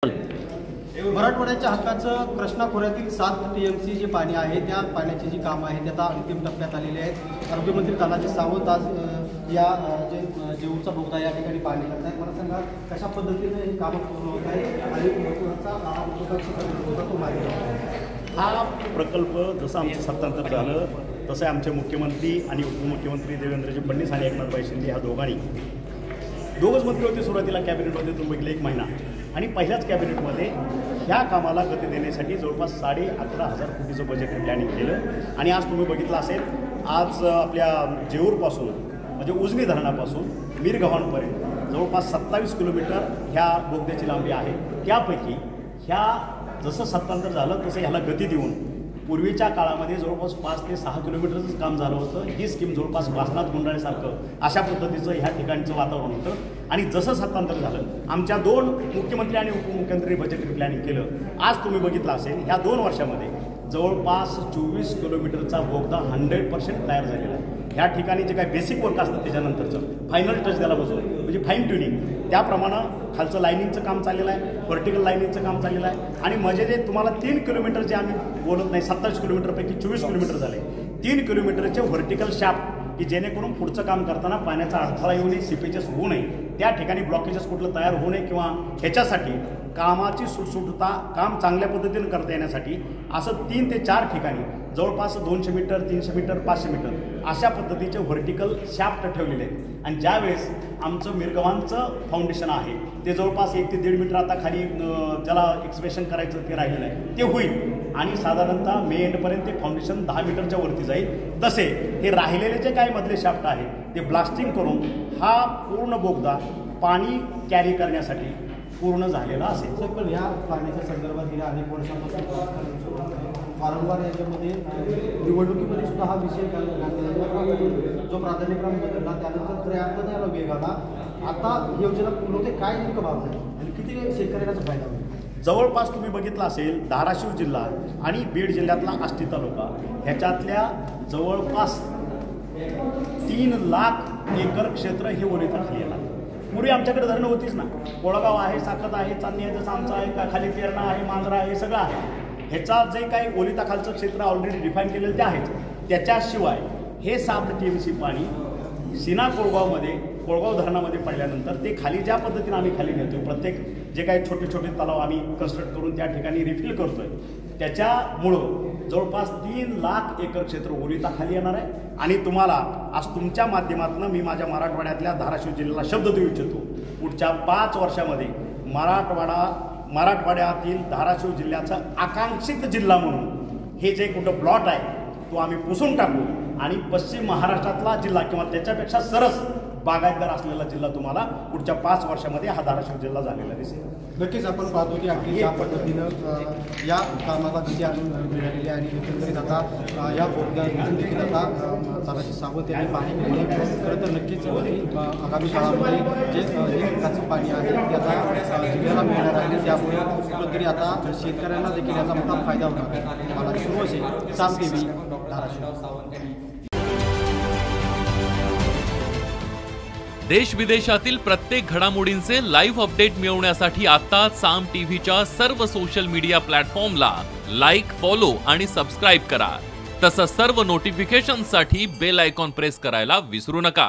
मराठवाड्याच्या हक्काचं कृष्णा खोऱ्यातील 7 TMC जे पाणी आहे त्या पाण्याची जी कामं आहेत आता अंतिम टप्प्यात आलेले आहेत। आरोग्यमंत्री तानाजी सावंत आज या जे जेऊरचा बोगदा या ठिकाणी पाणी करत आहेत। मला सांगा कशा पद्धतीने ही कामं पूर्ण होत आहे आणि हा प्रकल्प जसं आमचं सत्तांतर झालं तसं आमचे मुख्यमंत्री आणि उपमुख्यमंत्री देवेंद्रजी फडणवीस आणि एकनाथभाई शिंदे ह्या दोघंच मंत्री होते सुरुवातीला कॅबिनेटमध्ये, तुम्ही बघितलं 1 महिना, आणि पहिल्याच कॅबिनेटमध्ये ह्या कामाला गती देण्यासाठी जवळपास 11,500 कोटीचं बजेट प्लॅनिंग केलं। आणि आज तुम्ही बघितलं असेल, आज आपल्या जेऊरपासून म्हणजे उजनी धरणापासून मीरगव्हाणपर्यंत जवळपास 27 किलोमीटर ह्या बोगद्याची लांबी आहे। त्यापैकी ह्या जसं सत्तांतर झालं तसं ह्याला गती देऊन पूर्वीच्या काळामध्ये जवळपास 5 ते 6 किलोमीटरचं काम झालं होतं। ही स्कीम जवळपास वासनात गुंडाळीसारखं अशा पद्धतीचं ह्या ठिकाणचं वातावरण होतं। आणि जसं सत्तांतर झालं आमच्या 2 मुख्यमंत्री आणि उपमुख्यमंत्री बजेटरी प्लॅनिंग केलं। आज तुम्ही बघितलं असेल ह्या 2 वर्षामध्ये जवळपास 24 किलोमीटरचा बोगदा 100% तयार झालेला आहे। ह्या ठिकाणी जे काही बेसिक वर्क असतं त्याच्यानंतरचं फायनल टच द्यायला बसवून म्हणजे फाईन ट्युनिंग त्याप्रमाणे खालचं लाईनिंगचं काम चाललेलं आहे, व्हर्टिकल लाईनिंगचं काम चाललेलं आहे। आणि म्हणजे जे तुम्हाला 3 किलोमीटर जे आम्ही बोलत नाही 27 किलोमीटरपैकी 24 किलोमीटर झाले, 3 किलोमीटरचे व्हर्टिकल शाफ्ट की जेणेकरून पुढचं काम करताना पाण्याचा अडथळा येऊ नये, सीपेजेस होऊ नये, त्या ठिकाणी ब्लॉकेजेस कुठलं तयार होऊ नये किंवा ह्याच्यासाठी कामाची सुटसुटता काम चांगल्या पद्धतीनं करता येण्यासाठी असं 3 ते 4 ठिकाणी जवळपास 200 मीटर 300 मीटर 500 मीटर अशा पद्धतीचे व्हर्टिकल शाफ्ट ठेवलेले आहेत। आणि ज्यावेळेस आमचं मीरगव्हाणचं फाउंडेशन आहे ते जवळपास 1 ते 1.5 मीटर आता खाली ज्याला एक्सप्रेशन करायचं ते राहिलेलं आहे ते होईल। आणि साधारणतः मे एंडपर्यंत ते फाउंडेशन 10 मीटरच्या वरती जाईल। तसे हे राहिलेले जे काही मधले शाफ्ट आहेत ते ब्लास्टिंग करून हा पूर्ण बोगदा पाणी कॅरी करण्यासाठी पूर्ण झालेला असेल। सर, पण ह्या पाण्याच्या संदर्भात गेल्या अनेक वर्षांपासून वारंवार याच्यामध्ये निवडणुकीमध्ये सुद्धा हा विषय जो प्राधान्यक्रम बदलला त्यानंतर प्रयत्न याला वेग आला। आता ही योजना पूर्ण होते, काय नेमकं भाव आहे आणि किती शेतकऱ्यांचा फायदा होईल? जवळपास तुम्ही बघितलं असेल धाराशिव जिल्हा आणि बीड जिल्ह्यातला आष्टी तालुका ह्याच्यातल्या जवळपास 3 लाख एकर क्षेत्र हे ओलिताखाली येणार। पूर्वी आमच्याकडे धरणं होतीच ना, कोळगाव आहे, साखत आहे, चांदणी आहे, जसं आमचं आहे, खाली पेरणा आहे, मांजरा आहे, सगळं आहे। ह्याचा जे काही ओलिताखालचं क्षेत्र ऑलरेडी डिफाईन केलेलं ते आहेच। त्याच्याशिवाय हे 7 TMC पाणी सीना कोळगाव धरणामध्ये पडल्यानंतर ते खाली ज्या पद्धतीनं आम्ही खाली नेतो, प्रत्येक जे काही छोटे छोटे तलाव आम्ही कन्स्ट्रक्ट करून त्या ठिकाणी रिफिल करतोय, त्याच्यामुळं जवळपास 3 लाख एकर क्षेत्र ओलिताखाली येणार आहे। आणि तुम्हाला आज तुमच्या माध्यमातून मी माझ्या मराठवाड्यातल्या धाराशिव जिल्ह्याला शब्द देऊ इच्छितो, पुढच्या 5 वर्षामध्ये मराठवाड्यातील धाराशिव जिल्ह्याचा आकांक्षित जिल्हा म्हणून हे जे कुठं प्लॉट आहे तो आम्ही पुसून टाकू आणि पश्चिम महाराष्ट्रातला जिल्हा किंवा त्याच्यापेक्षा सरस बागायतदार असलेला जिल्हा तुम्हाला पुढच्या 5 वर्षामध्ये हा धाराशिव जिल्हा झालेला दिसेल। नक्कीच आपण पाहतो की अगदी ज्या पद्धतीनं या कामाला गती आणून मिळालेली आहे आणि एकंदरीत आता या बोगद्यातून देखील आता तानाजी सावंत यांनी पाणी केलं। खरं तर नक्कीच आगामी काळामध्ये जे पिकाचं पाणी आहे ते आता जिल्ह्याला मिळणार आहे, त्यामुळे कुठंतरी आता शेतकऱ्यांना देखील याचा मोठा फायदा होणार आहे। मला सुरू असेल साम TV धाराशिव। देश विदेशातील प्रत्येक घडामोडींचे लाईव्ह अपडेट मिळवण्यासाठी आता साम टीव्हीच्या सर्व सोशल मीडिया प्लॅटफॉर्मला लाईक, फॉलो आणि सबस्क्राईब करा। तसंच सर्व नोटिफिकेशनसाठी बेल आयकॉन प्रेस करायला विसरू नका।